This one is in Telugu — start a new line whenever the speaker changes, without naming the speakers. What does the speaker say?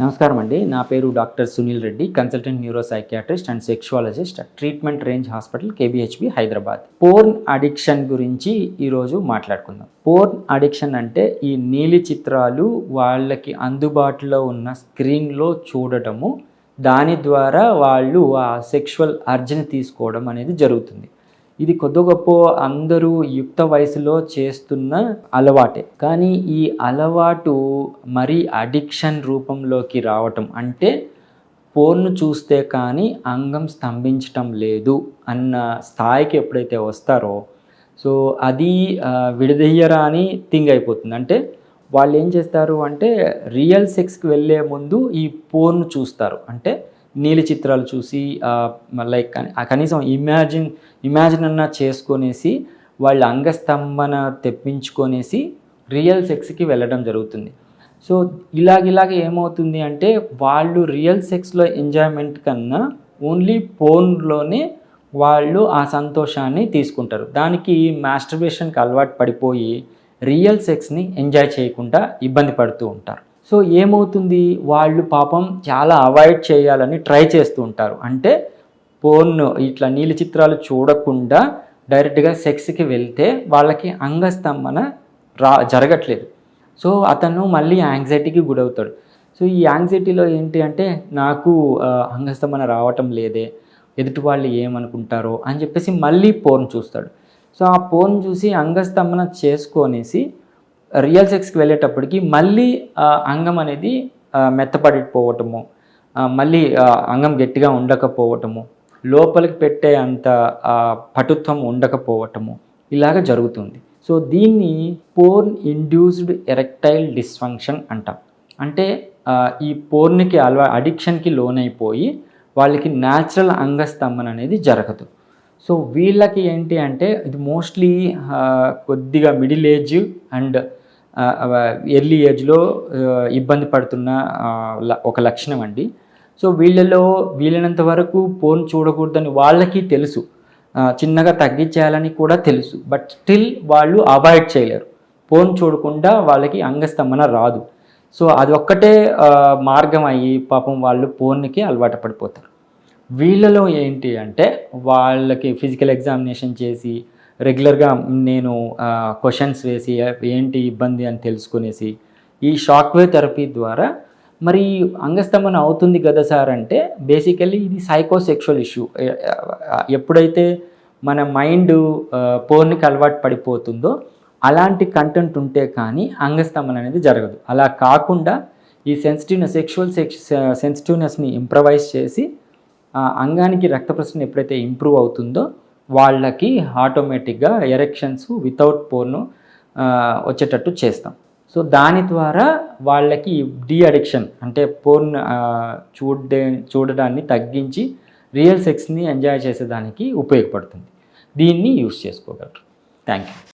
నమస్కారం అండి. నా పేరు doctor Sunil Reddy, consultant neuro psychiatrist and sexologist treatment range hospital KBHB Hyderabad. Porn addiction గురించి ఈరోజు మాట్లాడుకుందాం. పోర్న్ అడిక్షన్ అంటే ఈ నీలి చిత్రాలు వాళ్ళకి అందుబాటులో ఉన్న స్క్రీన్లో చూడటము, దాని ద్వారా వాళ్ళు ఆ సెక్షువల్ అర్జ్ని తీసుకోవడం అనేది జరుగుతుంది. ఇది కొద్ది గొప్ప అందరూ యుక్త వయసులో చేస్తున్న అలవాటే. కానీ ఈ అలవాటు మరీ అడిక్షన్ రూపంలోకి రావటం, అంటే పోర్ను చూస్తే కానీ అంగం స్తంభించటం లేదు అన్న స్థాయికి ఎప్పుడైతే వస్తారో, సో అది విడదీయరాని థింగ్ అయిపోతుంది. అంటే వాళ్ళు ఏం చేస్తారు అంటే రియల్ సెక్స్కి వెళ్ళే ముందు ఈ పోర్ను చూస్తారు. అంటే నీలి చిత్రాలు చూసి లైక్ కనీసం ఇమాజిన్ అన్నా చేసుకొనేసి వాళ్ళ అంగస్తంభన తెప్పించుకొనేసి రియల్ సెక్స్కి వెళ్ళడం జరుగుతుంది. సో ఇలాగ ఏమవుతుంది అంటే వాళ్ళు రియల్ సెక్స్లో ఎంజాయ్మెంట్ కన్నా ఓన్లీ పోర్న్లోనే వాళ్ళు ఆ సంతోషాన్ని తీసుకుంటారు. దానికి మాస్టర్బేషన్కి అలవాటు పడిపోయి రియల్ సెక్స్ని ఎంజాయ్ చేయకుండా ఇబ్బంది పడుతూ ఉంటారు. సో ఏమవుతుంది, వాళ్ళు పాపం చాలా అవాయిడ్ చేయాలని ట్రై చేస్తూ ఉంటారు. అంటే పోర్న్ ఇట్లా నీలి చిత్రాలు చూడకుండా డైరెక్ట్గా సెక్స్కి వెళ్తే వాళ్ళకి అంగస్తంభన జరగట్లేదు. సో అతను మళ్ళీ యాంగ్జైటీకి గురవుతాడు. సో ఈ యాంగ్జైటీలో ఏంటి అంటే నాకు అంగస్తంభన రావటం లేదే, ఎదుటి వాళ్ళు ఏమనుకుంటారో అని చెప్పేసి మళ్ళీ పోర్న్ చూస్తాడు. సో ఆ పోర్న్ చూసి అంగస్తంభన చేసుకొనేసి రియల్ సెక్స్కి వెళ్ళేటప్పటికి మళ్ళీ అంగం అనేది మెత్తపడిపోవటము, మళ్ళీ అంగం గట్టిగా ఉండకపోవటము, లోపలికి పెట్టే అంత పటుత్వం ఉండకపోవటము ఇలాగ జరుగుతుంది. సో దీన్ని పోర్న్ ఇండ్యూస్డ్ ఎరెక్టైల్ డిస్ఫంక్షన్ అంటాం. అంటే ఈ పోర్న్కి అడిక్షన్కి లోనైపోయి వాళ్ళకి న్యాచురల్ అంగస్తంభన అనేది జరగదు. సో వీళ్ళకి ఏంటి అంటే ఇది మోస్ట్లీ కొద్దిగా మిడిల్ ఏజ్ అండ్ ఎర్లీ ఏజ్లో ఇబ్బంది పడుతున్న ఒక లక్షణం అండి. సో వీళ్ళలో వీలైనంత వరకు పోర్న్ చూడకూడదని వాళ్ళకి తెలుసు, చిన్నగా తగ్గించేయాలని కూడా తెలుసు. బట్ స్టిల్ వాళ్ళు అవాయిడ్ చేయలేరు. పోర్న్ చూడకుండా వాళ్ళకి అంగస్తంభన రాదు. సో అది ఒక్కటే మార్గం అయ్యి పాపం వాళ్ళు పోర్న్కి అలవాటు పడిపోతారు. వీళ్ళలో ఏంటి అంటే వాళ్ళకి ఫిజికల్ ఎగ్జామినేషన్ చేసి రెగ్యులర్గా నేను క్వశ్చన్స్ వేసి ఏంటి ఇబ్బంది అని తెలుసుకునేసి ఈ షాక్వేవ్ థెరపీ ద్వారా మరి అంగస్తంభన అవుతుంది కదా సార్ అంటే బేసికల్లీ ఇది సైకోసెక్షువల్ ఇష్యూ. ఎప్పుడైతే మన మైండ్ పోర్న్కి అలవాటు పడిపోతుందో అలాంటి కంటెంట్ ఉంటే కానీ అంగస్తంభన అనేది జరగదు. అలా కాకుండా ఈ సెక్షువల్ సెన్సిటివ్నెస్ని ఇంప్రవైజ్ చేసి అంగానికి రక్త ప్రసరణ ఎప్పుడైతే ఇంప్రూవ్ అవుతుందో వాళ్ళకి ఆటోమేటిక్గా ఎరెక్షన్స్ వితౌట్ పోర్న్ వచ్చేటట్టు చేస్తాం. సో దాని ద్వారా వాళ్ళకి డీ అడిక్షన్ అంటే పోర్న్ చూడడాన్ని తగ్గించి రియల్ సెక్స్ని ఎంజాయ్ చేసేదానికి ఉపయోగపడుతుంది. దీన్ని యూస్ చేసుకోగలరు. Thank you.